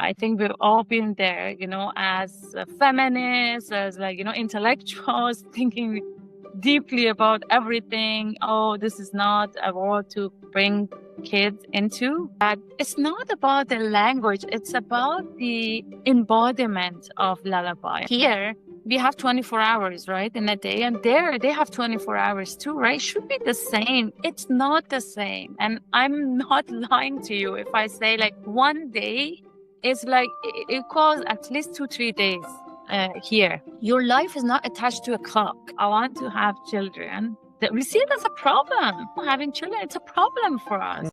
I think we've all been there, as feminists, as intellectuals, thinking deeply about everything. Oh, this is not a world to bring kids into. But it's not about the language, it's about the embodiment of lullaby. Here, we have 24 hours, right, in a day, and there they have 24 hours too, right? Should be the same. It's not the same. And I'm not lying to you if I say like one day is like it equals at least 2-3 days here. Your life is not attached to a clock. I want to have children. We see it as a problem. Having children, it's a problem for us.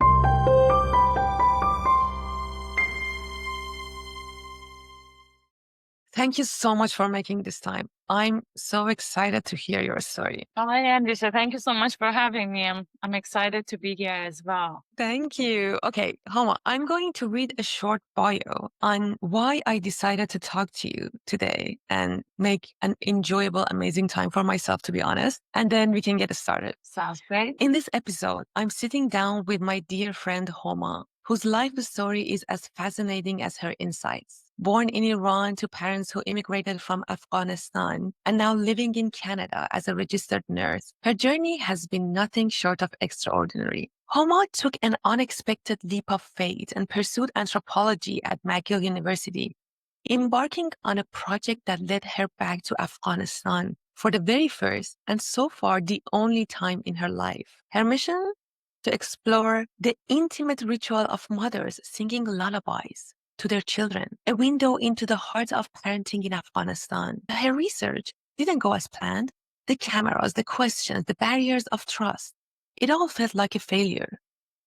Thank you so much for making this time. I'm so excited to hear your story. Hi, Andrisha. Thank you so much for having me. I'm excited to be here as well. Thank you. Okay, Homa, I'm going to read a short bio on why I decided to talk to you today and make an enjoyable, amazing time for myself, to be honest. And then we can get started. Sounds great. In this episode, I'm sitting down with my dear friend Homa, whose life story is as fascinating as her insights. Born in Iran to parents who immigrated from Afghanistan and now living in Canada as a registered nurse, her journey has been nothing short of extraordinary. Homa took an unexpected leap of faith and pursued anthropology at McGill University, embarking on a project that led her back to Afghanistan for the very first and so far the only time in her life. Her mission? To explore the intimate ritual of mothers singing lullabies to their children, a window into the heart of parenting in Afghanistan. Her research didn't go as planned. The cameras, the questions, the barriers of trust, it all felt like a failure.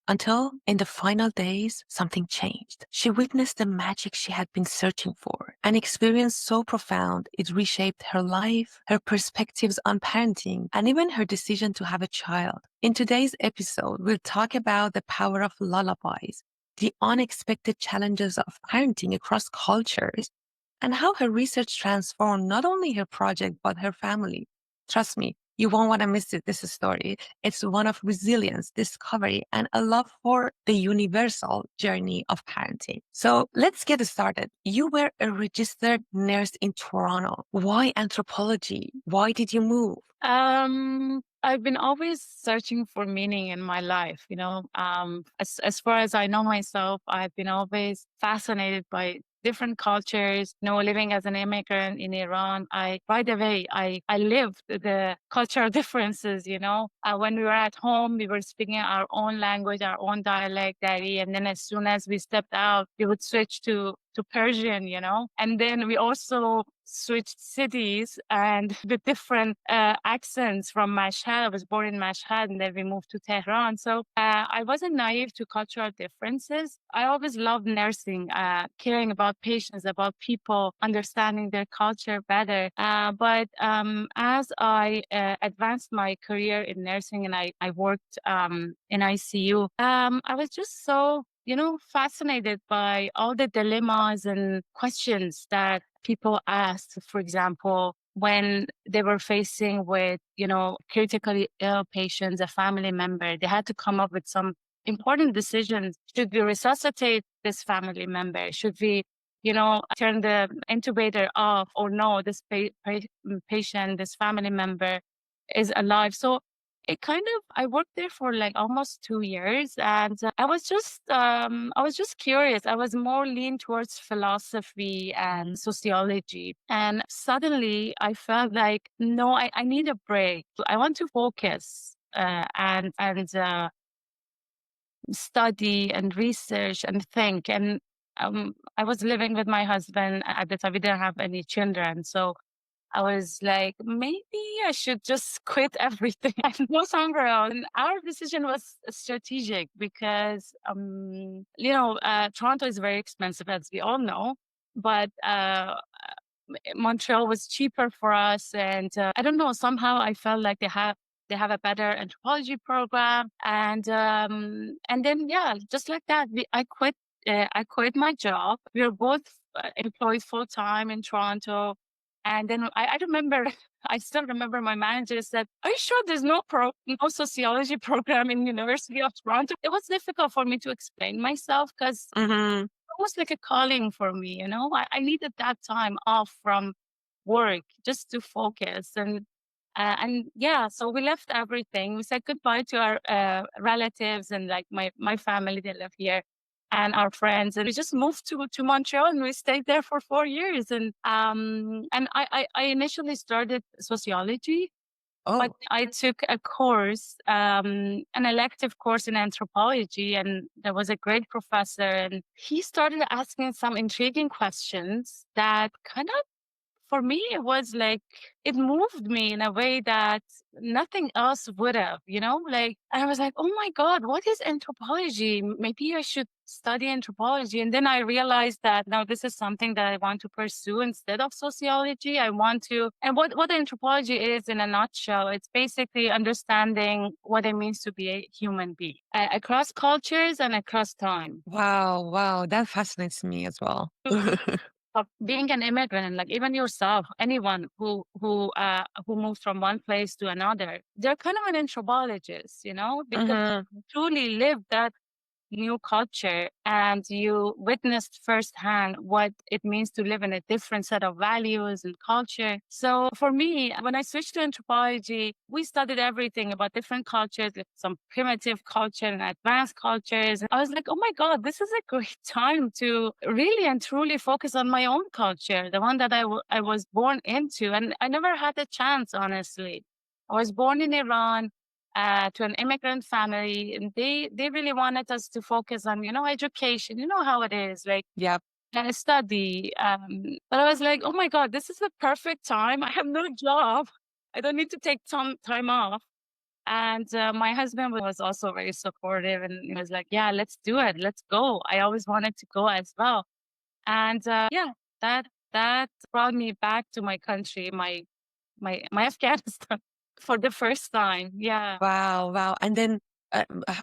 Until in the final days, something changed. She witnessed the magic she had been searching for, an experience so profound it reshaped her life, her perspectives on parenting, and even her decision to have a child. In today's episode, we'll talk about the power of lullabies, the unexpected challenges of parenting across cultures, and how her research transformed not only her project, but her family. Trust me, you won't want to miss this story. It's one of resilience, discovery, and a love for the universal journey of parenting. So let's get started. You were a registered nurse in Toronto. Why anthropology? Why did you move? I've been always searching for meaning in my life. As far as I know myself, I've been always fascinated by different cultures. Living as an immigrant in Iran, right away, I lived the cultural differences. When we were at home, we were speaking our own language, our own dialect, Dari, and then as soon as we stepped out, we would switch to Persian, and then we also switched cities and with different accents from Mashhad. I was born in Mashhad and then we moved to Tehran. So I wasn't naive to cultural differences. I always loved nursing, caring about patients, about people, understanding their culture better. But as I advanced my career in nursing and I worked in ICU, I was just so fascinated by all the dilemmas and questions that people asked. For example, when they were facing with, critically ill patients, a family member, they had to come up with some important decisions. Should we resuscitate this family member? Should we, turn the intubator off? Or no, this patient, this family member is alive. So I worked there for like almost 2 years, and I was just curious. I was more lean towards philosophy and sociology. And suddenly I felt like, no, I need a break. I want to focus and study and research and think. And I was living with my husband at the time. We didn't have any children. So I was like, maybe I should just quit everything and go somewhere else. And our decision was strategic because, Toronto is very expensive, as we all know. But Montreal was cheaper for us. And I don't know, somehow I felt like they have a better anthropology program. And then, yeah, just like that, I quit. I quit my job. We were both employed full time in Toronto. And then I remember, I still remember my manager said, "Are you sure there's no sociology program in University of Toronto?" It was difficult for me to explain myself because almost like a calling for me, you know? I needed that time off from work just to focus. And yeah, so we left everything. We said goodbye to our relatives and like my family, they live here, and our friends. And we just moved to Montreal and we stayed there for 4 years. And I initially started sociology, but Oh, I took a course, an elective course in anthropology, and there was a great professor, and he started asking some intriguing questions that kind of, for me, it was like it moved me in a way that nothing else would have, you know? Like I was like, oh my God, what is anthropology? Maybe I should study anthropology. And then I realized that now this is something that I want to pursue instead of sociology. I want to, and what anthropology is in a nutshell, it's basically understanding what it means to be a human being across cultures and across time. wow, wow. That fascinates me as well. Of being an immigrant, like even yourself, anyone who moves from one place to another, they're kind of an anthropologist, you know, because Hmm. you truly live that new culture and you witnessed firsthand what it means to live in a different set of values and culture. So for me, when I switched to anthropology, we studied everything about different cultures, like some primitive culture and advanced cultures. I was like, oh my God, this is a great time to really and truly focus on my own culture, the one that I was born into. And I never had a chance, honestly. I was born in Iran to an immigrant family, and they really wanted us to focus on, you know, education. You know how it is, like Yep. study. But I was like, oh my God, this is the perfect time. I have no job. I don't need to take some time off. And my husband was also very supportive, and he was like, yeah, let's do it. Let's go. I always wanted to go as well. And yeah, that brought me back to my country, my Afghanistan for the first time. Yeah. Wow, wow. And then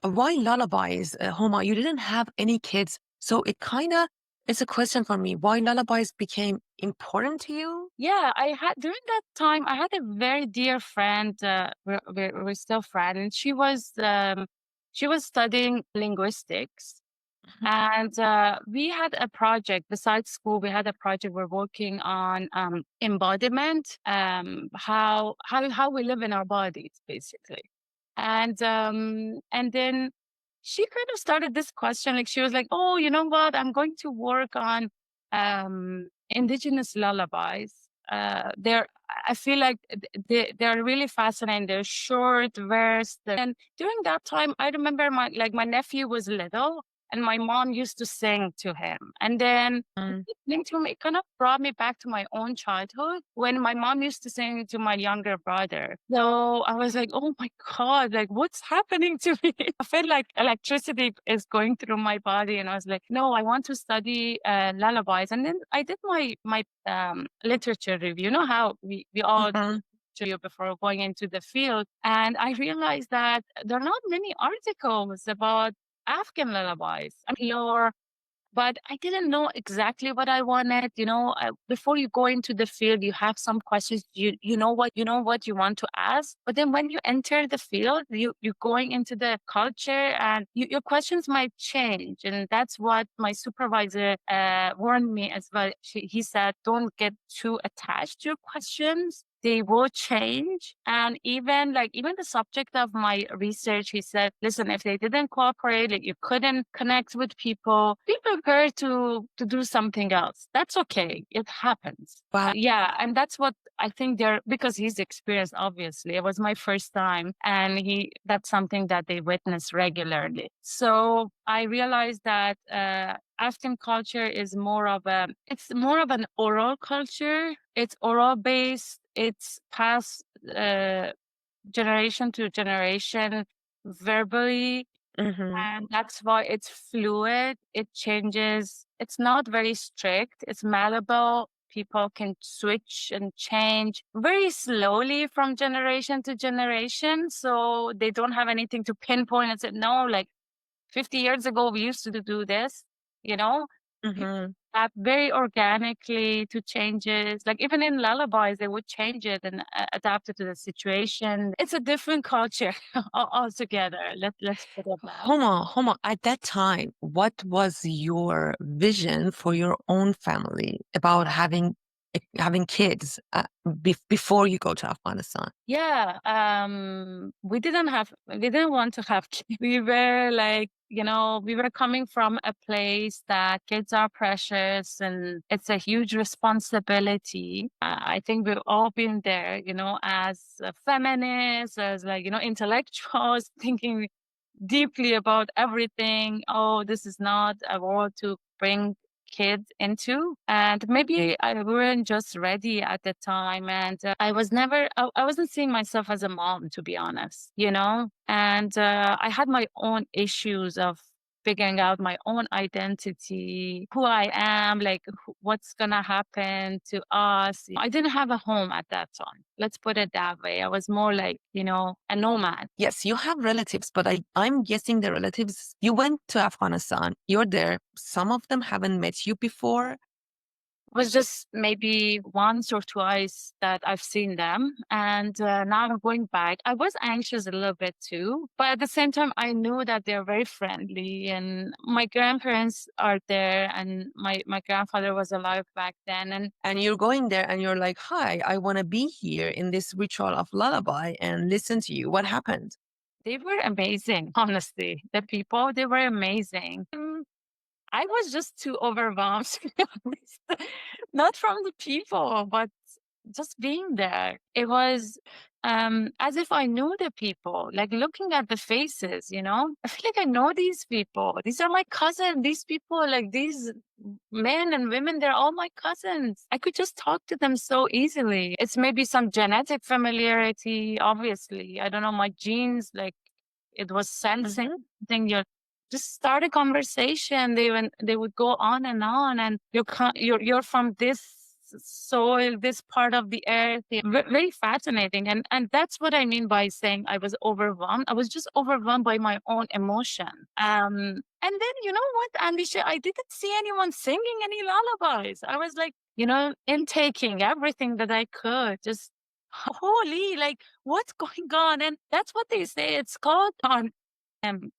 why lullabies, Homa? You didn't have any kids. So it kind of it's a question for me. Why lullabies became important to you? Yeah, I had during that time, I had a very dear friend. We're still friends, and she was studying linguistics, Mhm. and we had a project besides school. We had a project we're working on embodiment, how we live in our bodies, basically. And then she kind of started this question, like she was like, "Oh, you know what? I'm going to work on indigenous lullabies. They're I feel like they're really fascinating. They're short, verse. And during that time, I remember my nephew was little, and my mom used to sing to him. And then Mm. listening to him, it kind of brought me back to my own childhood when my mom used to sing to my younger brother. So I was like, oh my God, like what's happening to me? I felt like electricity is going through my body. And I was like, no, I want to study lullabies. And then I did my literature review. You know how we all Mhm. to you before going into the field. And I realized that there are not many articles about Afghan lullabies. I mean, but I didn't know exactly what I wanted. You know, before you go into the field, you have some questions. You know what you want to ask. But then when you enter the field, you're going into the culture, and your questions might change. And that's what my supervisor warned me as well. He said, "Don't get too attached to your questions. They will change." And even the subject of my research, he said, listen, if they didn't cooperate, like you couldn't connect with people, be prepared to do something else. That's okay. It happens. Wow. Yeah. And that's what I think they're, because he's experienced, obviously. It was my first time. And that's something that they witness regularly. So I realized that Afghan culture is it's more of an oral culture. It's oral based. It's passed generation to generation verbally, Hmm. and that's why it's fluid. It changes. It's not very strict. It's malleable. People can switch and change very slowly from generation to generation. So they don't have anything to pinpoint and say, no, like 50 years ago, we used to do this, you know? Mhm. adapt very organically to changes. Like even in lullabies, they would change it and adapt it to the situation. It's a different culture altogether. Let's put it that. Homa, at that time, what was your vision for your own family about having kids before you go to Afghanistan? Yeah, we didn't want to have kids. We were like, we were coming from a place that kids are precious and it's a huge responsibility. I think we've all been there, as feminists, as like, intellectuals, thinking deeply about everything. Oh, this is not a world to bring kids into. And maybe I weren't just ready at the time. And I wasn't seeing myself as a mom, to be honest, And I had my own issues of figuring out my own identity, who I am, like what's gonna happen to us. I didn't have a home at that time. Let's put it that way. I was more like, a nomad. Yes, you have relatives, but I'm guessing the relatives, you went to Afghanistan, you're there. Some of them haven't met you before. Was just maybe once or twice that I've seen them. And now I'm going back. I was anxious a little bit too, but at the same time, I knew that they're very friendly and my grandparents are there and my grandfather was alive back then. And And you're going there and you're like, hi, I want to be here in this ritual of lullaby and listen to you. What happened? they were amazing, honestly. The people, they were amazing. I was just too overwhelmed, to be honest. Not from the people, but just being there. It was as if I knew the people, like looking at the faces, I feel like I know these people. These are my cousins. These people, like these men and women, they're all my cousins. I could just talk to them so easily. It's maybe some genetic familiarity, obviously. I don't know, my genes, like it was sensing Mhm. thing. You just start a conversation. They would go on, and you're from this soil, this part of the earth. Yeah, very fascinating, and that's what I mean by saying I was overwhelmed. I was just overwhelmed by my own emotion. And then you know what, Alicia, I didn't see anyone singing any lullabies. I was like, intaking everything that I could. Just holy, like what's going on? And that's what they say. It's called on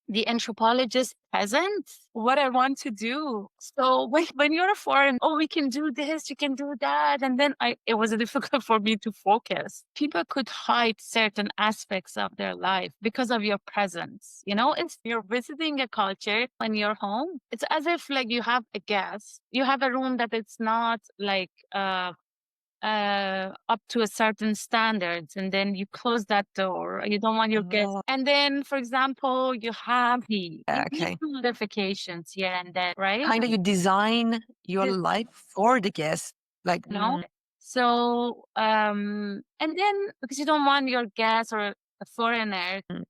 the anthropologist peasant, what I want to do. So when you're a foreign, oh, we can do this, you can do that. And then it was difficult for me to focus. People could hide certain aspects of their life because of your presence. It's you're visiting a culture in your home. It's as if like you have a guest. You have a room that it's not like up to a certain standards, and then you close that door. You don't want your guests. Oh, And then, for example, you have yeah, you need okay. modifications here and there, right? Kind of you design your This, life for the guest. Like, you know. So, and then because you don't want your guests or a foreigner, mm,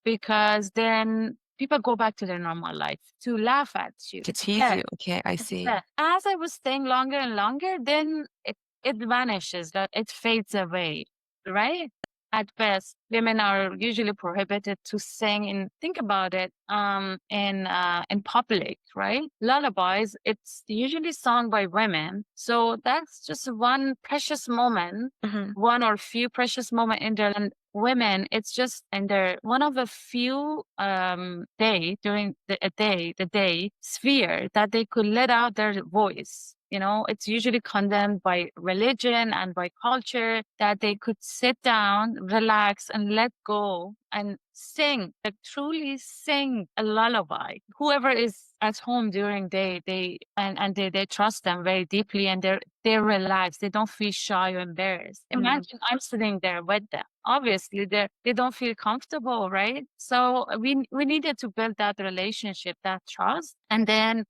because then people go back to their normal life to laugh at you. to tease Yeah. you. Okay, I see. Yeah. As I was staying longer and longer, then it vanishes, that it fades away, right? At best, women are usually prohibited to sing and think about it in public, right? Lullabies, it's usually sung by women. So that's just one precious moment, Mhm. one or few precious moment in their and women, it's just in their one of the few day during the day sphere that they could let out their voice. It's usually condemned by religion and by culture that they could sit down, relax, and let go and sing, like truly sing a lullaby. Whoever is at home during day, they trust them very deeply, and they're relaxed. They don't feel shy or embarrassed. Mhm. Imagine I'm sitting there with them. Obviously, they don't feel comfortable, right? So we needed to build that relationship, that trust, and then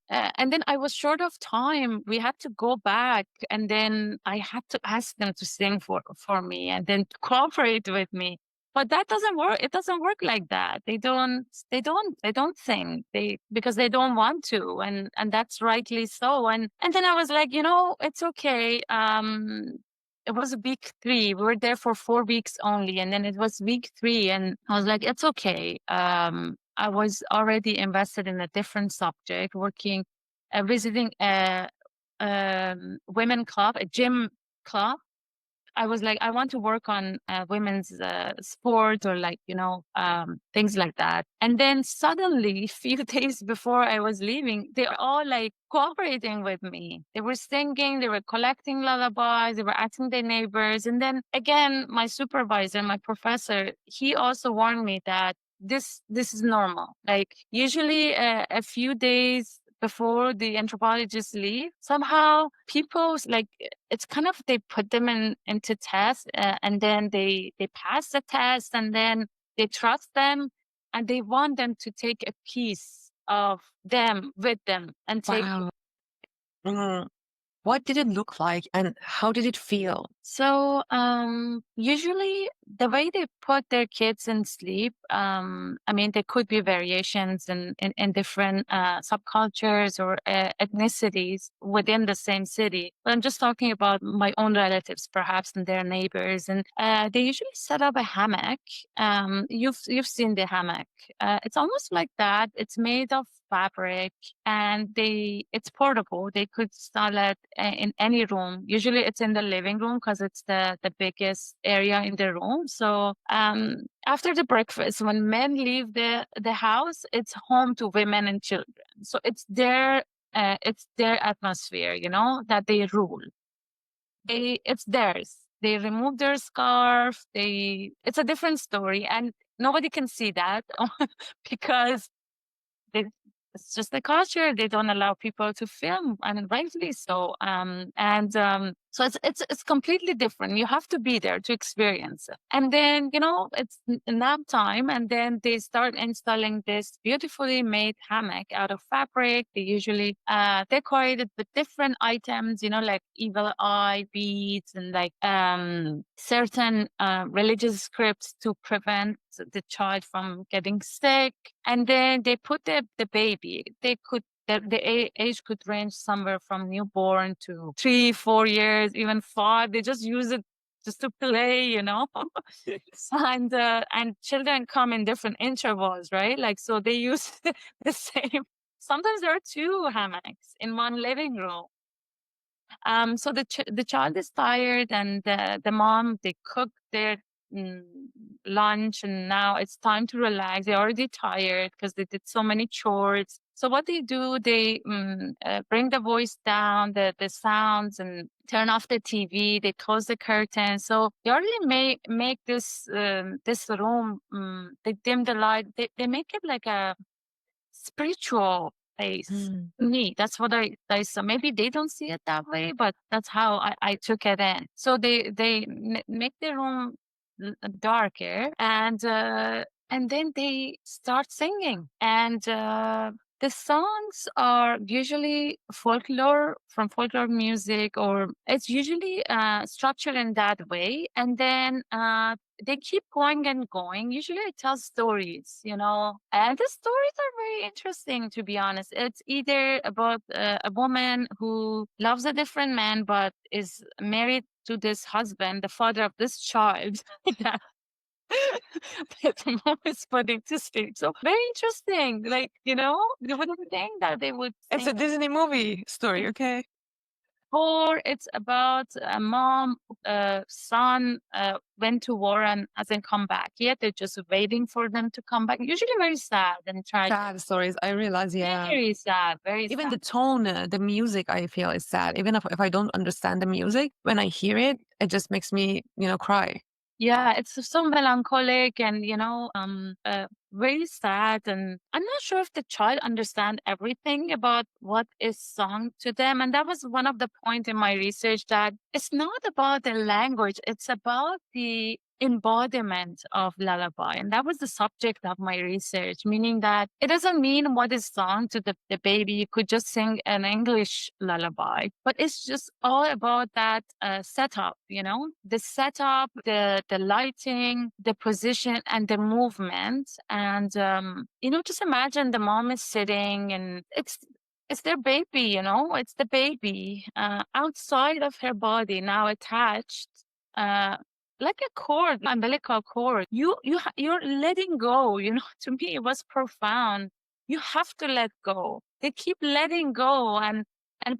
I was short of time. We had to go back, and then I had to ask them to sing for me, and then to cooperate with me. But that doesn't work. It doesn't work like that. They don't sing. Because they don't want to. And that's rightly so. And then I was like, it's okay. It was week 3. We were there for 4 weeks only. And then it was week 3. And I was like, it's okay. I was already invested in a different subject, working visiting a women club, a gym club. I was like, I want to work on women's sport or like, things like that. And then suddenly, a few days before I was leaving, they were all like cooperating with me. They were singing, they were collecting lullabies, they were asking their neighbors. And then again, my supervisor, my professor, he also warned me that this is normal. Like usually a few days before the anthropologists leave, somehow people like it's kind of they put them into test and then they pass the test and then they trust them and they want them to take a piece of them with them and take Wow. Mm. What did it look like and how did it feel? so usually the way they put their kids in sleep, I mean there could be variations in different subcultures or ethnicities within the same city. But I'm just talking about my own relatives, perhaps, and their neighbors. And they usually set up a hammock. You've seen the hammock. It's almost like that. It's made of fabric and it's portable. They could install it in any room. Usually it's in the living room because it's the biggest area in the room. So after the breakfast, when men leave the house, it's home to women and children. So it's their atmosphere, that they rule. It's theirs. They remove their scarf. It's a different story, and nobody can see that because they, it's just the culture. They don't allow people to film, and rightly so. So it's completely different. You have to be there to experience it. And then it's nap time, and then they start installing this beautifully made hammock out of fabric. They usually decorate it with different items, like evil eye beads and like certain religious scripts to prevent the child from getting sick. And then they put the baby. The age could range somewhere from newborn to 3, 4 years, even 5. They just use it just to play. And children come in different intervals, right? Like so, they use the same. Sometimes there are two hammocks in one living room. So the child is tired, and the mom they cook their mm, lunch, and now it's time to relax. They're already tired because they did so many chores. So what they do, they bring the voice down, the sounds, and turn off the TV. They close the curtain. So they already make this room. They dim the light. They make it like a spiritual place. Mm. Me, that's what I saw. Maybe they don't see it that way, but that's how I took it in. So they make the room darker, and then they start singing, and the songs are usually folklore music, or it's usually structured in that way, and then they keep going and going. Usually I tell stories, and the stories are very interesting, to be honest. It's either about a woman who loves a different man, but is married to this husband, the father of this child. that that the mom is putting to sleep. So very interesting. Like, you wouldn't think that they would It's sing. a Disney movie story, okay? Or it's about a mom, son went to war and hasn't come back yet. They're just waiting for them to come back. Usually very sad and tragic. Sad stories. I realize, yeah. Very sad, very Even sad. the tone, the music, I feel is sad. Even if I don't understand the music, when I hear it, it just makes me, cry. Yeah, it's so melancholic and, very sad. And I'm not sure if the child understand everything about what is sung to them. And that was one of the point in my research, that it's not about the language, it's about the embodiment of lullaby. And that was the subject of my research, meaning that it doesn't mean what is sung to the baby. You could just sing an English lullaby, but it's just all about that setup, the setup, the lighting, the position, and the movement. And, just imagine the mom is sitting, and it's their baby, it's the baby outside of her body, now attached. Uh, like a cord, umbilical cord. You're letting go. To me, it was profound. You have to let go. they keep letting go and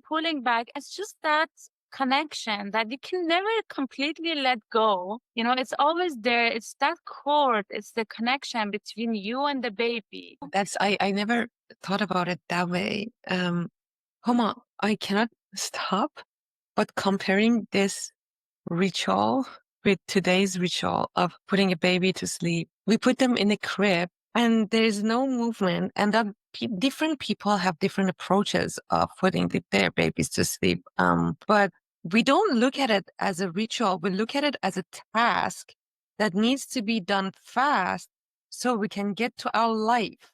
pulling back. It's just that connection that you can never completely let go. It's always there. It's that cord. It's the connection between you and the baby. I never thought about it that way. Homa, I cannot stop but comparing this ritual with today's ritual of putting a baby to sleep. We put them in a crib and there is no movement, and that different people have different approaches of putting their babies to sleep. But we don't look at it as a ritual. We look at it as a task that needs to be done fast so we can get to our life.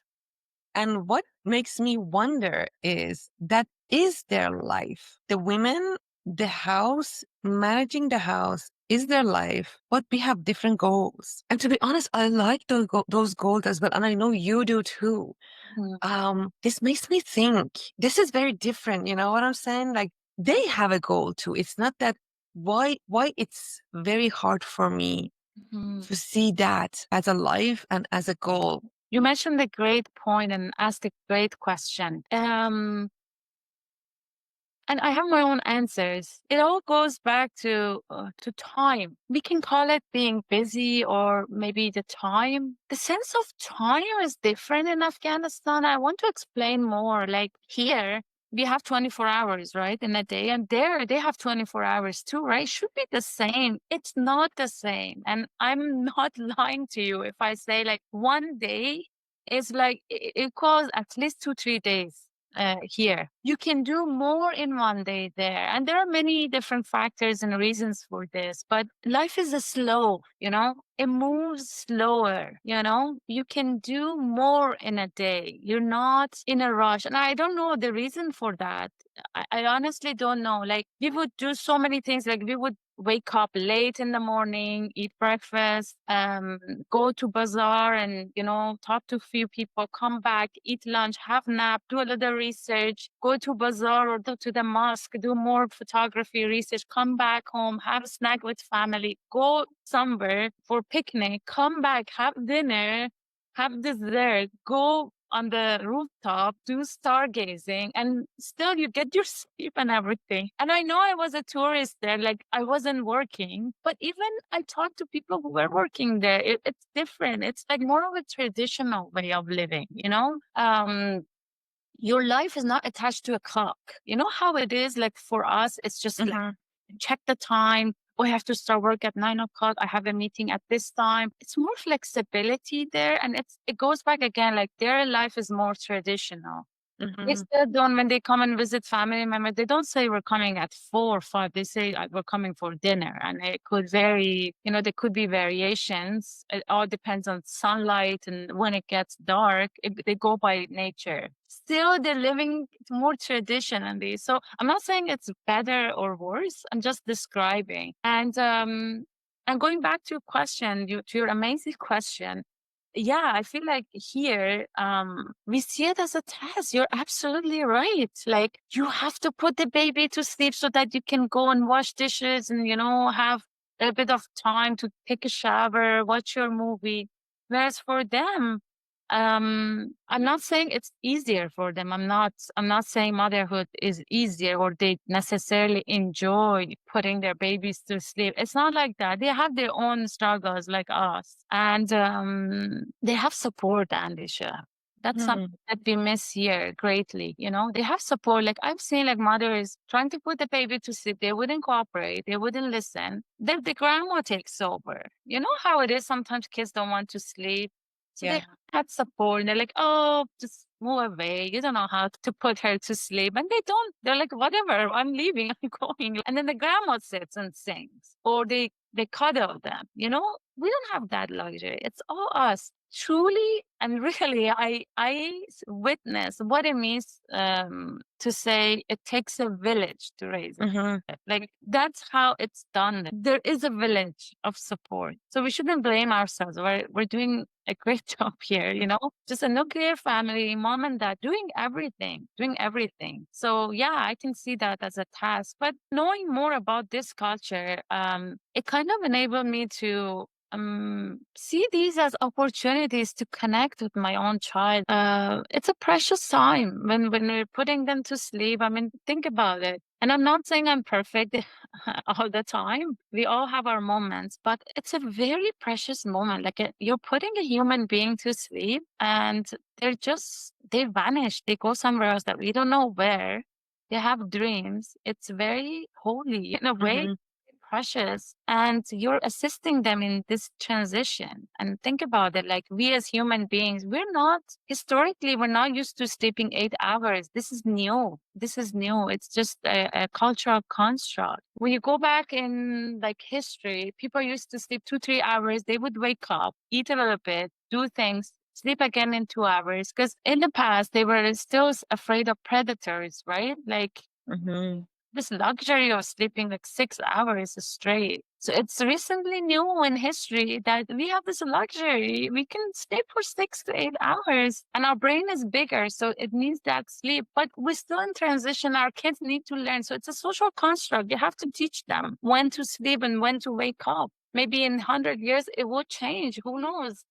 And what makes me wonder is that is their life. The women, the house, managing the house is their life, but we have different goals. And to be honest, I like those goals as well. And I know you do too. This makes me think this is very different. You know what I'm saying? Like they have a goal too. It's not that why it's very hard for me Mhm. to see that as a life and as a goal. You mentioned a great point and asked a great question. And I have my own answers. It all goes back to time. We can call it being busy or maybe the time. The sense of time is different in Afghanistan. I want to explain more. Like here, we have 24 hours, right, in a day, and there they have 24 hours too, right? Should be the same. It's not the same. And I'm not lying to you if I say like one day is like it equals at least 2, 3 days here. You can do more in one day there. And there are many different factors and reasons for this, but life is a slow, it moves slower, you can do more in a day. You're not in a rush. And I don't know the reason for that. I honestly don't know. Like we would do so many things. Like we would wake up late in the morning, eat breakfast, go to bazaar and, talk to a few people, come back, eat lunch, have nap, do a little research, go to bazaar or to the mosque, do more photography research, come back home, have a snack with family, go somewhere for picnic, come back, have dinner, have dessert, go on the rooftop, do stargazing, and still you get your sleep and everything. And I know I was a tourist there, like I wasn't working, but even I talked to people who were working there. It's different. It's like more of a traditional way of living, your life is not attached to a clock. You know how it is? Like for us, it's just like Mhm. check the time. Oh, I have to start work at 9 o'clock. I have a meeting at this time. It's more flexibility there. And it goes back again, like their life is more traditional. They Mhm. still don't, when they come and visit family members, they don't say we're coming at 4 or 5. They say we're coming for dinner. And it could vary, there could be variations. It all depends on sunlight and when it gets dark. They go by nature. Still, they're living more traditionally. So I'm not saying it's better or worse. I'm just describing. And going back to your question, to your amazing question, yeah, I feel like here, we see it as a test. You're absolutely right. Like you have to put the baby to sleep so that you can go and wash dishes and, have a bit of time to take a shower, watch your movie. Whereas for them, I'm not saying it's easier for them. I'm not saying motherhood is easier or they necessarily enjoy putting their babies to sleep. It's not like that. They have their own struggles like us. And they have support, Andisha. That's something Mhm. that we miss here greatly. They have support. Like I've seen like mothers trying to put the baby to sleep. They wouldn't cooperate. They wouldn't listen. Then the grandma takes over. You know how it is. Sometimes kids don't want to sleep. So they Yeah. had support and they're like, oh, just move away. You don't know how to put her to sleep. And they don't. They're like, whatever, I'm leaving, I'm going. And then the grandma sits and sings or they cuddle them. We don't have that luxury. It's all us. Truly and really, I witness what it means to say it takes a village to raise a Mhm. kid. Like that's how it's done. There is a village of support. So we shouldn't blame ourselves. We're doing a great job here, just a nuclear family, mom and dad doing everything, doing everything. So yeah, I can see that as a task. But knowing more about this culture, it kind of enabled me to see these as opportunities to connect with my own child. It's a precious time when we're putting them to sleep. I mean, think about it. And I'm not saying I'm perfect all the time. We all have our moments, but it's a very precious moment. Like you're putting a human being to sleep, and they vanish. They go somewhere else that we don't know where. They have dreams. It's very holy in a way, Hmm. precious, and you're assisting them in this transition. And think about it, like we as human beings, we're not used to sleeping 8 hours. This is new. It's just a cultural construct. When you go back in like history, people used to sleep 2 3 hours. They would wake up, eat a little bit, do things, sleep again in 2 hours, because in the past they were still afraid of predators, right? Like Hmm. this luxury of sleeping like 6 hours straight. So it's recently new in history that we have this luxury. We can sleep for 6 to 8 hours and our brain is bigger. So it needs that sleep, but we're still in transition. Our kids need to learn. So it's a social construct. You have to teach them when to sleep and when to wake up. Maybe in 100 years, it will change. Who knows?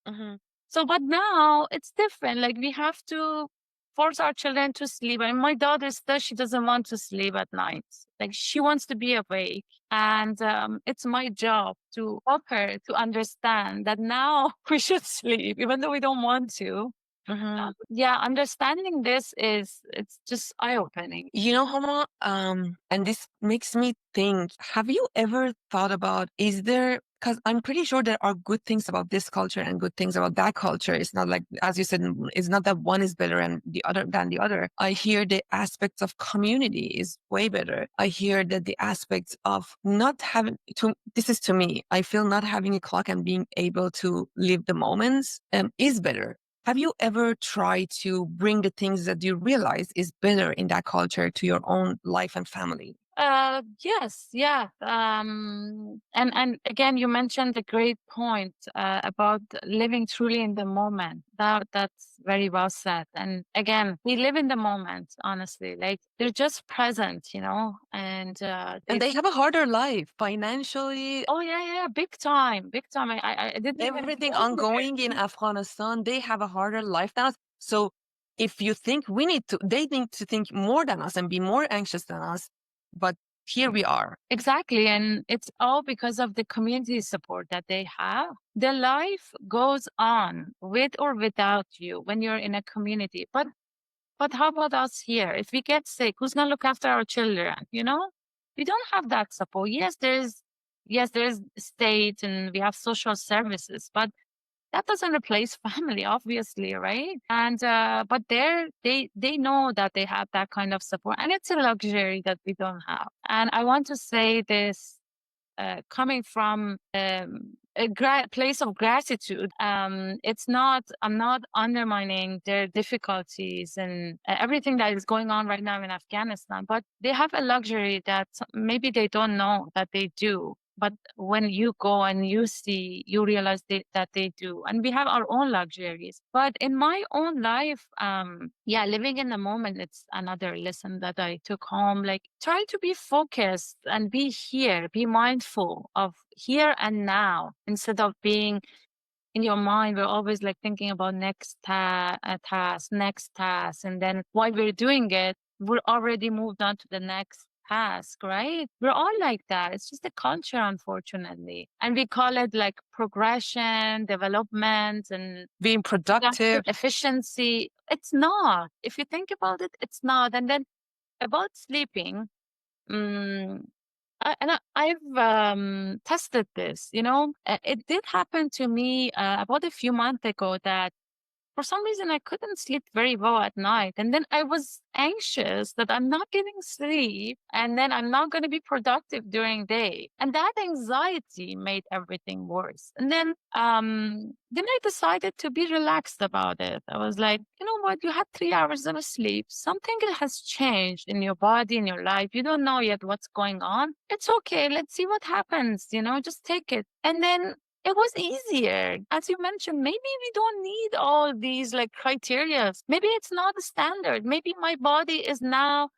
Hmm. So, but now it's different. Like we have to force our children to sleep. And my daughter says she doesn't want to sleep at night. Like she wants to be awake. And it's my job to help her to understand that now we should sleep, even though we don't want to. Hmm. Yeah, understanding this it's just eye opening. You know, Homa, and this makes me think, have you ever thought about, is there, because I'm pretty sure there are good things about this culture and good things about that culture. It's not like, as you said, it's not that one is better and the other than the other. I hear the aspects of community is way better. I hear that the aspects of not having to, this is to me, I feel not having a clock and being able to live the moments is better. Have you ever tried to bring the things that you realize is better in that culture to your own life and family? Yes, yeah. And again, you mentioned a great point about living truly in the moment. That's very well said. And again, we live in the moment, honestly. Like they're just present, and And they. they have a harder life financially, Oh yeah, yeah, big time, big time. I didn't even everything go ongoing in there. Afghanistan. They have a harder life than us. So if you think they need to think more than us and be more anxious than us. But here we are. Exactly. And it's all because of the community support that they have. The life goes on with or without you when you're in a community. But how about us here? If we get sick, who's gonna look after our children? We don't have that support. Yes, there's state and we have social services, but that doesn't replace family, obviously, right? And but they know that they have that kind of support, and it's a luxury that we don't have. And I want to say this coming from a place of gratitude. I'm not undermining their difficulties and everything that is going on right now in Afghanistan, but they have a luxury that maybe they don't know that they do. But when you go and you see, you realize that they do. And we have our own luxuries. But in my own life, yeah, living in the moment, it's another lesson that I took home. Like, try to be focused and be here, be mindful of here and now instead of being in your mind. We're always like thinking about next task. And then while we're doing it, we're already moved on to the next task, right? We're all like that. It's just a culture, unfortunately. And we call it like progression, development, and Being productive productive. efficiency. It's not. If you think about it, it's not. And then about sleeping, mm, I've tested this. It did happen to me about a few months ago that for some reason I couldn't sleep very well at night. And then I was anxious that I'm not getting sleep and then I'm not going to be productive during day. And that anxiety made everything worse. And then I decided to be relaxed about it. I was like, you know what? You had 3 hours of sleep. Something has changed in your body, in your life. You don't know yet what's going on. It's okay. Let's see what happens. Just take it. And then it was easier. As you mentioned, maybe we don't need all these like criteria. Maybe it's not a standard. Maybe my body is now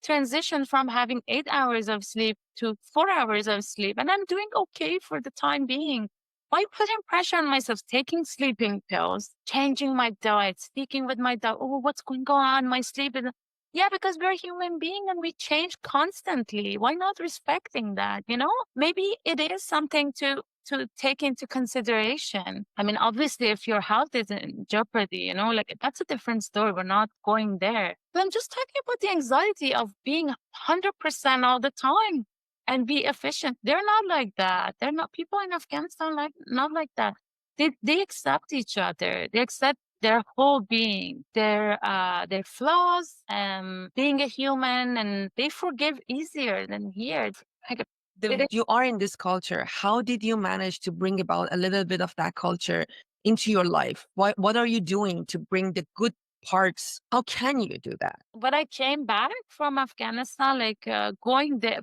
transitioned from having 8 hours of sleep to 4 hours of sleep. And I'm doing okay for the time being. Why putting pressure on myself, taking sleeping pills, changing my diet, speaking with my dog? Oh, what's going on? My sleep is. Yeah, because we're human being and we change constantly. Why not respecting that? Maybe it is something to take into consideration. I mean, obviously, if your health is in jeopardy, like that's a different story. We're not going there. But I'm just talking about the anxiety of being 100% all the time and be efficient. They're not like that. They're not people in Afghanistan not like that. They accept each other. They accept their whole being, their flaws, being a human, and they forgive easier than here. Like, You are in this culture. How did you manage to bring about a little bit of that culture into your life? What are you doing to bring the good parts? How can you do that? When I came back from Afghanistan, like going there,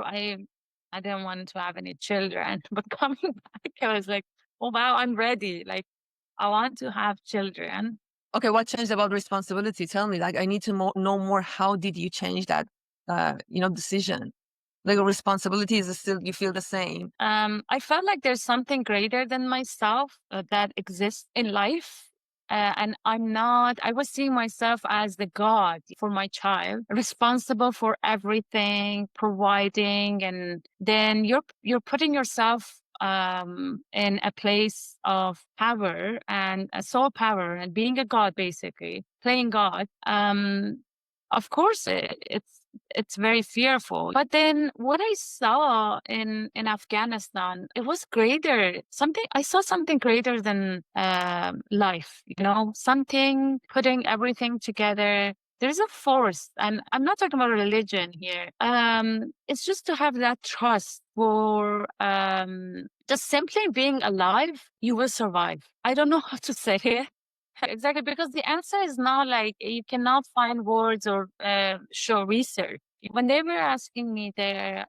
I didn't want to have any children, but coming back, I was like, oh wow, I'm ready. Like I want to have children. Okay, what changed about responsibility? Tell me. Like, I need to know more. How did you change that? Decision. Like, responsibility is still you feel the same. I felt like there's something greater than myself that exists in life. And I was seeing myself as the God for my child, responsible for everything, providing. And then you're putting yourself in a place of power and a soul power and being a God, basically playing God. Of course, it's very fearful. But then what I saw in Afghanistan, it was greater. I saw something greater than life. Something putting everything together. There's a force, and I'm not talking about religion here. It's just to have that trust for just simply being alive. You will survive. I don't know how to say it. Exactly, because the answer is not like you cannot find words or show research. When they were asking me there,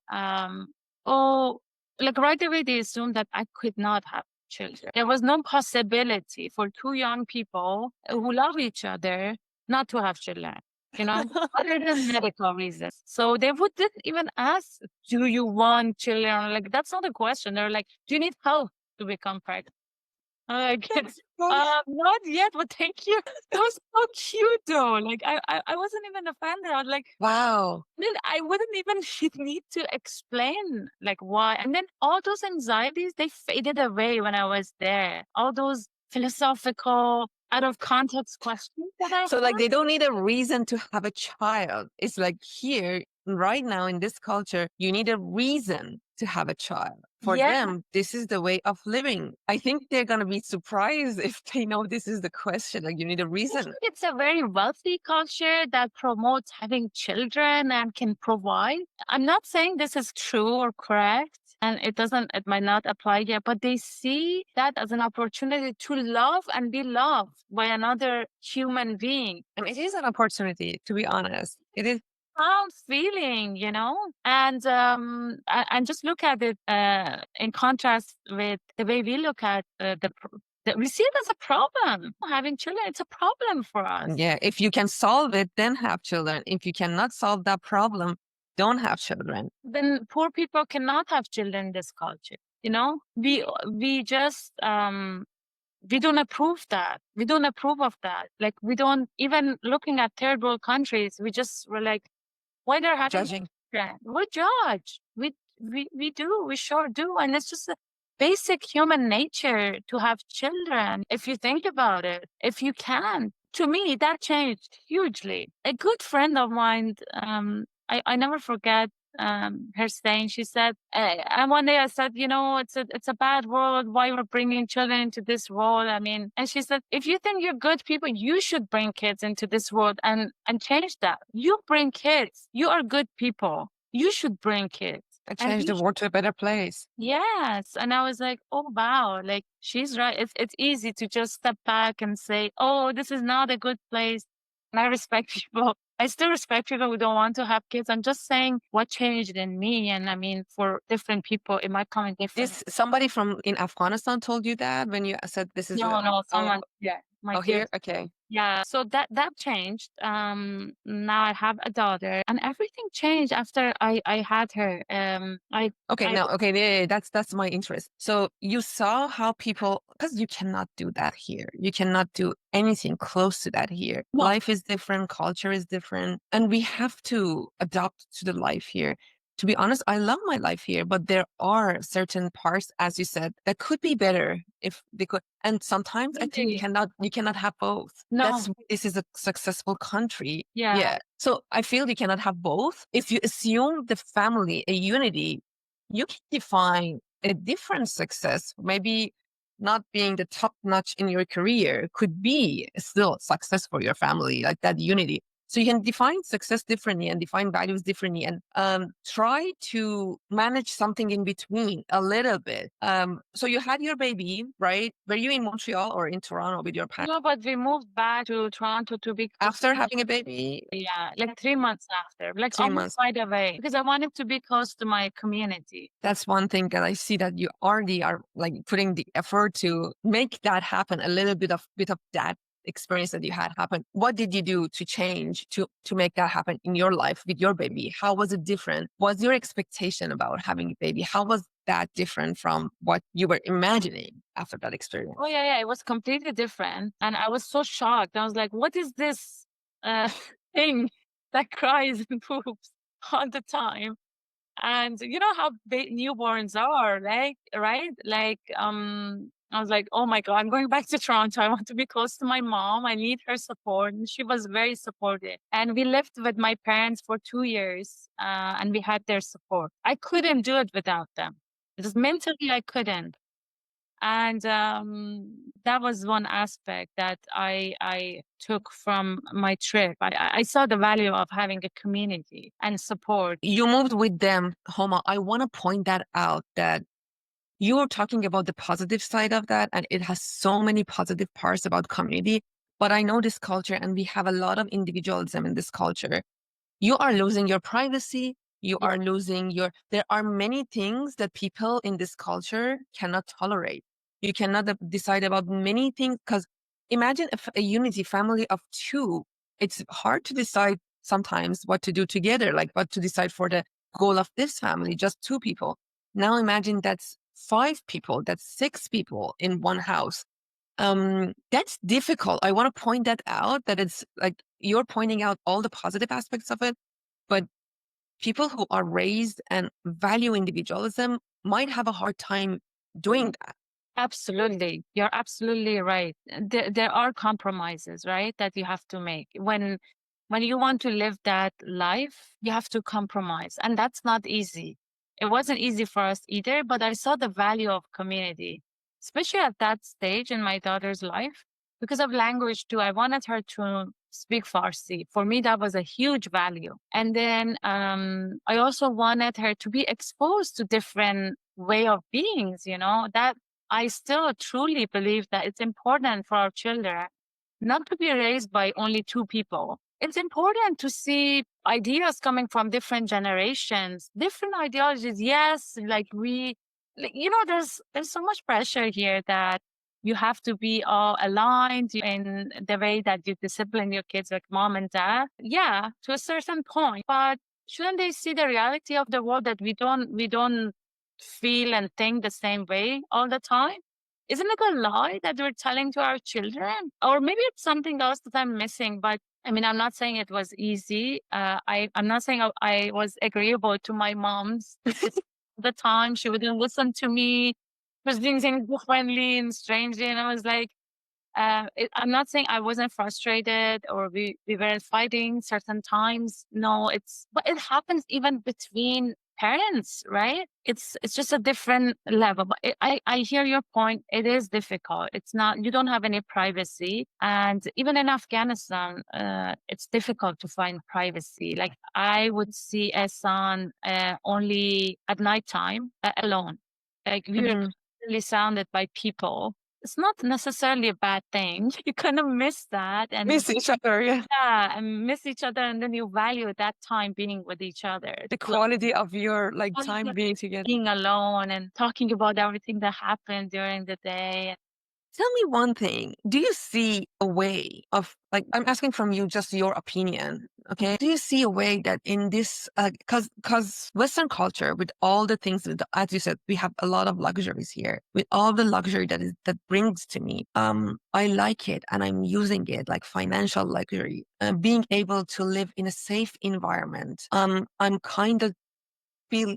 oh, like right away they assumed that I could not have children. There was no possibility for two young people who love each other not to have children, other than medical reasons. So they didn't even ask, do you want children? Like, that's not a question. They're like, do you need help to become pregnant? Kids. Not yet, but thank you. It was so cute though. Like I wasn't even offended. I was like, Wow. then I wouldn't even need to explain like why. And then all those anxieties, they faded away when I was there. All those philosophical, out of context questions that I So, like, had. they don't need a reason to have a child. It's like here, right now in this culture, you need a reason to have a child. For Yeah. them, this is the way of living. I think they're going to be surprised if they know this is the question. Like, you need a I reason. think it's a very wealthy culture that promotes having children and can provide. I'm not saying this is true or correct, and it might not apply yet, but they see that as an opportunity to love and be loved by another human being. And it is an opportunity, to be honest. It is. Proud feeling, and just look at it in contrast with the way we look at we see it as a problem. Having children, it's a problem for us. Yeah. If you can solve it, then have children. If you cannot solve that problem, don't have children. Then poor people cannot have children in this culture. We just we don't approve that. We don't approve of that. Like we don't even looking at third world countries. We're like, why they're having Judging. children? We judge. We do. We sure do. And it's just a basic human nature to have children. If you think about it, if you can. To me, that changed hugely. A good friend of mine, I never forget her saying. She said, and one day I said, it's a bad world. Why we're bringing children into this world? I mean, and she said, if you think you're good people, you should bring kids into this world and change that. You bring kids. You are good people. You should bring kids. And And change the world to a better place. yes. And I was like, oh, wow. Like, she's right. It's easy to just step back and say, oh, this is not a good place. And I respect people. I still respect people who don't want to have kids. I'm just saying what changed in me. And I mean, for different people, it might come in different. This somebody from in Afghanistan told you that when you said this is No, no, oh, someone, yeah, my oh dear. here? Okay. Yeah, so that changed. Now I have a daughter, and everything changed after I had her. Okay, I now, okay, yeah, that's my interest. So you saw how people, because you cannot do that here. You cannot do anything close to that here. no, Life is different, culture is different, and we have to adapt to the life here. To be honest, I love my life here, but there are certain parts, as you said, that could be better if they could. And sometimes I think really, you cannot have both. That's no, why this is a successful country. yeah. Yeah. So I feel you cannot have both. If you assume the family, a unity, you can define a different success. Maybe not being the top notch in your career could be still success for your family, like that unity. So you can define success differently and define values differently, and try to manage something in between a little bit. So you had your baby, right? Were you in Montreal or in Toronto with your parents No, but we moved back to Toronto to be close. after having a baby? Yeah, like 3 months after, like 3 months. almost right away, because I wanted to be close to my community. That's one thing that I see that you already are like putting the effort to make that happen, a little bit of that experience that you had happen. What did you do to change to make that happen in your life with your baby? How was it different? Was your expectation about having a baby? How was that different from what you were imagining after that experience? Oh yeah, yeah, it was completely different, and I was so shocked. I was like, "What is this uh, thing that cries and poops all the time?" And you know how big newborns are, like, right? Like, I was like, "Oh my God, I'm going back to Toronto. I want to be close to my mom. I need her support." And she was very supportive. And we lived with my parents for 2 years, and we had their support. I couldn't do it without them. Just mentally, I couldn't. And that was one aspect that I took from my trip. I saw the value of having a community and support. You moved with them, Homa. I want to point that out that you are talking about the positive side of that, and it has so many positive parts about community. But I know this culture, and we have a lot of individualism in this culture. You are losing your privacy. You Yeah, are losing your, there are many things that people in this culture cannot tolerate. You cannot decide about many things because imagine if a unity family of two, it's hard to decide sometimes what to do together, like what to decide for the goal of this family, just two people. Now imagine that's five people, that's six people in one house. That's difficult. I want to point that out, that it's like you're pointing out all the positive aspects of it, but people who are raised and value individualism might have a hard time doing that. absolutely. You're absolutely right. There are compromises, right, that you have to make. When you want to live that life, you have to compromise. And that's not easy. It wasn't easy for us either, but I saw the value of community, especially at that stage in my daughter's life, because of language too. I wanted her to speak Farsi. For me, that was a huge value. And then I also wanted her to be exposed to different way of beings, that I still truly believe that it's important for our children not to be raised by only two people. It's important to see ideas coming from different generations, different ideologies. Yes, there's so much pressure here that you have to be all aligned in the way that you discipline your kids, like mom and dad. Yeah, to a certain point, but shouldn't they see the reality of the world that we don't feel and think the same way all the time? Isn't it a lie that we're telling to our children? Or maybe it's something else that I'm missing, but I mean, I'm not saying it was easy. I'm not saying I was agreeable to my mom's the time. She wouldn't listen to me. She was doing things differently and strangely. And I was like, I'm not saying I wasn't frustrated or we weren't fighting certain times. No, but it happens even between parents, right? It's just a different level. But I hear your point. It is difficult. It's not, you don't have any privacy. And even in Afghanistan, it's difficult to find privacy. Like I would see a son only at nighttime alone. Like we were Mhm. constantly surrounded by people. It's not necessarily a bad thing. You kind of miss that and Miss each other, yeah. yeah, and miss each other, and then you value that time being with each other. The quality of your like Quality time of being together. being alone and talking about everything that happened during the day. Tell me one thing. Do you see a way of, like, I'm asking from you just your opinion, okay? Do you see a way that in this, because Western culture, with all the things, as you said, we have a lot of luxuries here. With all the luxury that brings to me, I like it and I'm using it, like financial luxury, being able to live in a safe environment. I'm kind of feel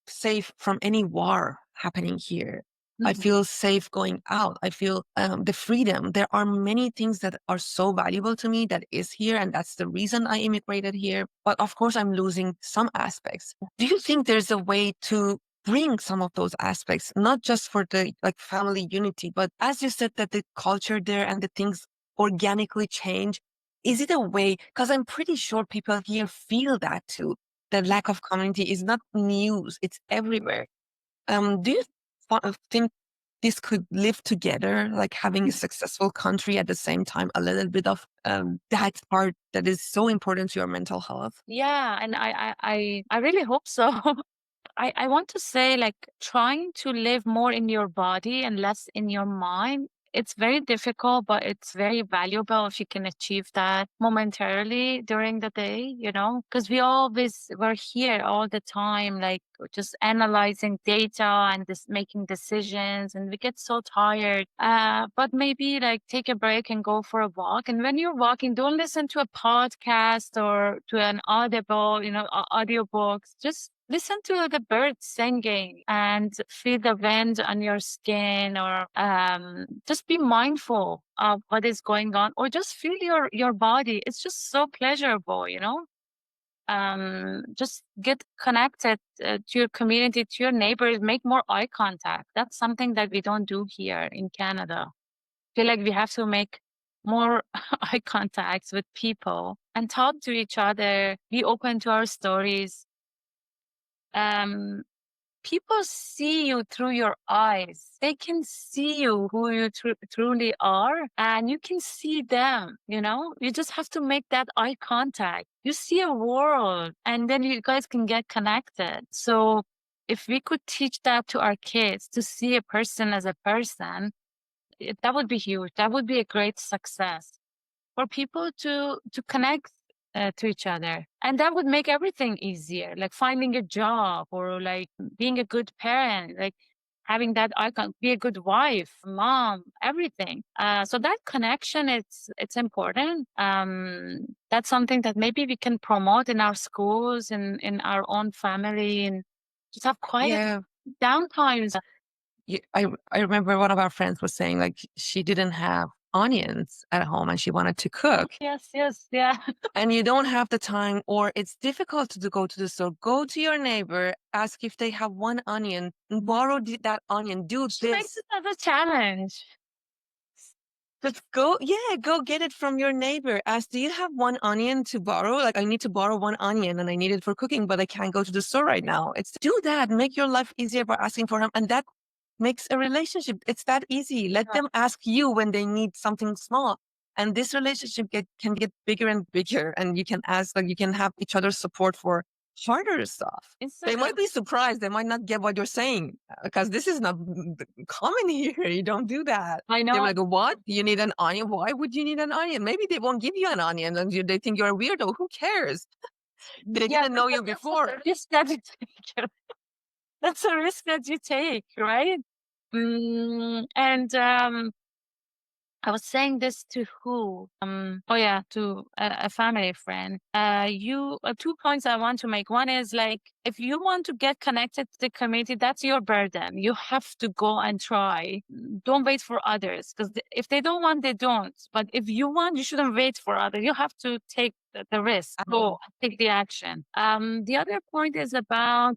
safe from any war happening here. I Mhm. feel safe going out. I feel the freedom. There are many things that are so valuable to me that is here, and that's the reason I immigrated here. But of course, I'm losing some aspects. Do you think there's a way to bring some of those aspects, not just for the like family unity, but as you said, that the culture there and the things organically change? Is it a way? Because I'm pretty sure people here feel that too. The lack of community is not news, it's everywhere. Do you think this could live together, like having a successful country at the same time, a little bit of that part that is so important to your mental health? Yeah, and I really hope so. I want to say, like, trying to live more in your body and less in your mind. It's very difficult, but it's very valuable if you can achieve that momentarily during the day, because we're here all the time, like just analyzing data and this making decisions, and we get so tired. But maybe like take a break and go for a walk. And when you're walking, don't listen to a podcast or to an audible, audiobooks. Just listen to the birds singing and feel the wind on your skin, or just be mindful of what is going on, or just feel your body. It's just so pleasurable. Just get connected to your community, to your neighbors, make more eye contact. That's something that we don't do here in Canada. Feel like we have to make more eye contacts with people and talk to each other, be open to our stories. um People see you through your eyes. They can see you who you truly are, and you can see them. You just have to make that eye contact. You see a world, and then you guys can get connected. So if we could teach that to our kids, to see a person as a person, that would be huge. That would be a great success for people to connect to each other, and that would make everything easier, like finding a job, or like being a good parent, like having that icon, be a good wife, mom, everything. So that connection, it's important. That's something that maybe we can promote in our schools and in our own family, and just have quiet Yeah. downtimes. I remember one of our friends was saying like she didn't have onions at home and she wanted to Oh, cook. yes, yes, yeah. And you don't have the time, or it's difficult to go to the store. Go to your neighbor, ask if they have one onion, and borrow that onion. Do She makes this. it as a challenge. Just go, yeah, go get it from your neighbor. Ask, do you have one onion to borrow? Like, I need to borrow one onion and I need it for cooking, but I can't go to the store right now. It's do that. Make your life easier by asking for them. And that makes a relationship. It's that easy. Let them ask you when they need something small. And this relationship can get bigger and bigger. And you can ask, like, you can have each other's support for harder stuff. It's They might be surprised. They might not get what you're saying because this is not common here. You don't do that. I They're know. like, what? You need an onion? Why would you need an onion? Maybe they won't give you an onion and they think you're a weirdo. Who cares? They Yeah, didn't know you that's before. a risk that you take. That's a risk that you take, right? And I was saying this to who? Oh yeah, to a family friend. You 2 points I want to make. One is like, if you want to get connected to the community, that's your burden. You have to go and try. Don't wait for others, because if they don't want, they don't. But if you want, you shouldn't wait for others. You have to take the risk. Go take the action. The other point is about,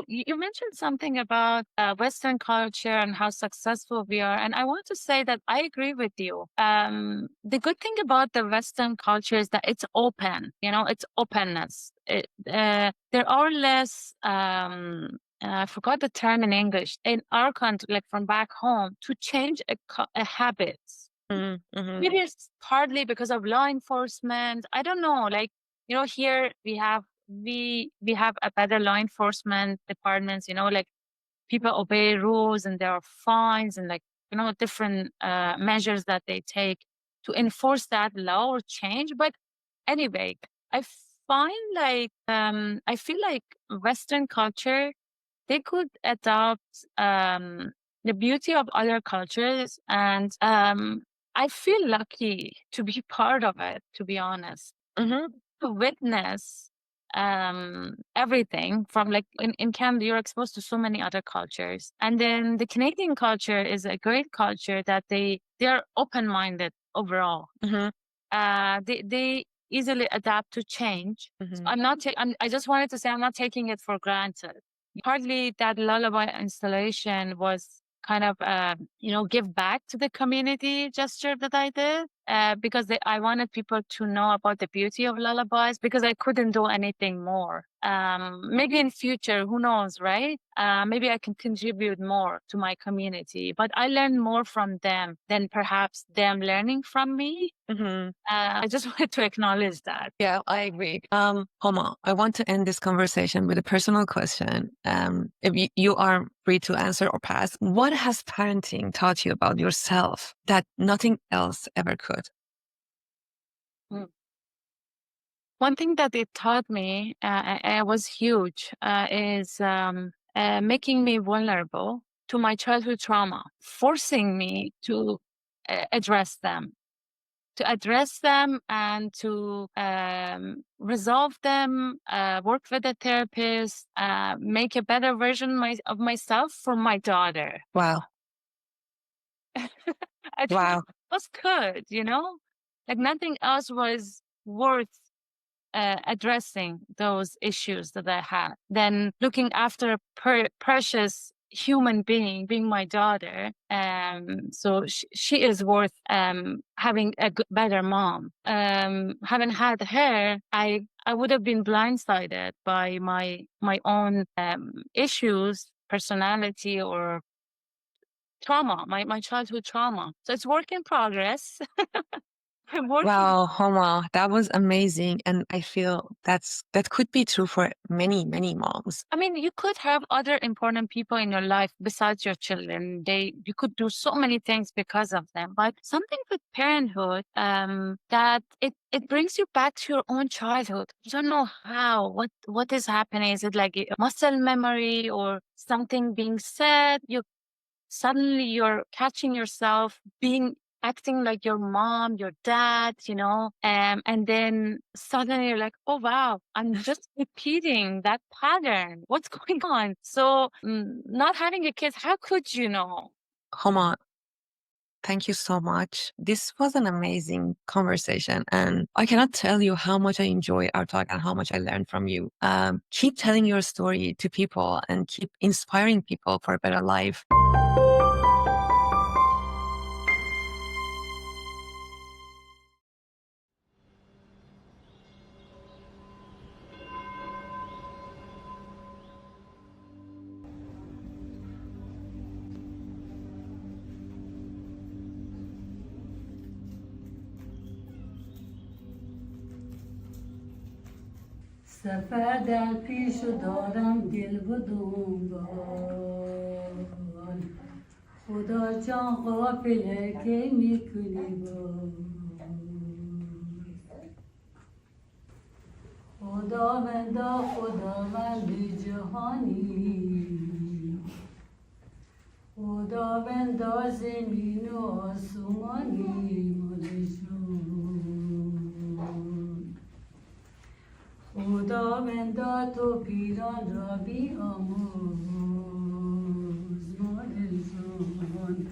you mentioned something about Western culture and how successful we are, and I want to say that I agree with you. The good thing about the Western culture is that it's open. It's openness. There are less. I forgot the term in English. In our country, like from back home, to change a habit. Mm-hmm. Maybe it's partly because of law enforcement. I don't know. Like, here we have a better law enforcement departments, like people obey rules and there are fines, and like different measures that they take to enforce that law or change. But anyway, I I feel like Western culture, they could adopt the beauty of other cultures, and I feel lucky to be part of it, to be honest, Mm-hmm. to witness everything from, like, in Canada, you're exposed to so many other cultures. And then the Canadian culture is a great culture that they're open-minded overall. Mm-hmm. They easily adapt to change. So Mm-hmm. I just wanted to say I'm not taking it for granted. Partly that lullaby installation was kind of give back to the community gesture that I did, because I wanted people to know about the beauty of lullabies, because I couldn't do anything more. Maybe in future, who knows, right? Maybe I can contribute more to my community, but I learn more from them than perhaps them learning from me. Mm-hmm. I just wanted to acknowledge that. Yeah, I agree. Homa, I want to end this conversation with a personal question. If you are free to answer or pass, what has parenting taught you about yourself that nothing else ever could? Mm. One thing that it taught me, was huge, is making me vulnerable to my childhood trauma, forcing me to address them, and to resolve them, work with a therapist, make a better version of myself for my daughter. Wow. I think it Wow. was good, like nothing else was worth addressing those issues that I had. Then looking after a precious human being my daughter. So she is worth having a better mom. Having had her, I would have been blindsided by my own issues, personality, or trauma, my childhood trauma. So it's work in progress. I'm working. Wow, Homa, that was amazing. And I feel that could be true for many, many moms. I mean, you could have other important people in your life besides your children. You could do so many things because of them. But something with parenthood, that it brings you back to your own childhood. You don't know how. What is happening? Is it like a muscle memory or something being said? Suddenly you're catching yourself acting like your mom, your dad, and then suddenly you're like, oh wow, I'm just repeating that pattern. What's going on? So not having a kid, how could you know? Homa, thank you so much. This was an amazing conversation, and I cannot tell you how much I enjoy our talk and how much I learned from you. Keep telling your story to people and keep inspiring people for a better life. سفر در پیش و دارم دل و دنبال خدا جان قافله که میکنی با خداوند جهانی خداوند زمین و آسمانی مالشون خداوند تو پیران را بیاموز مالشون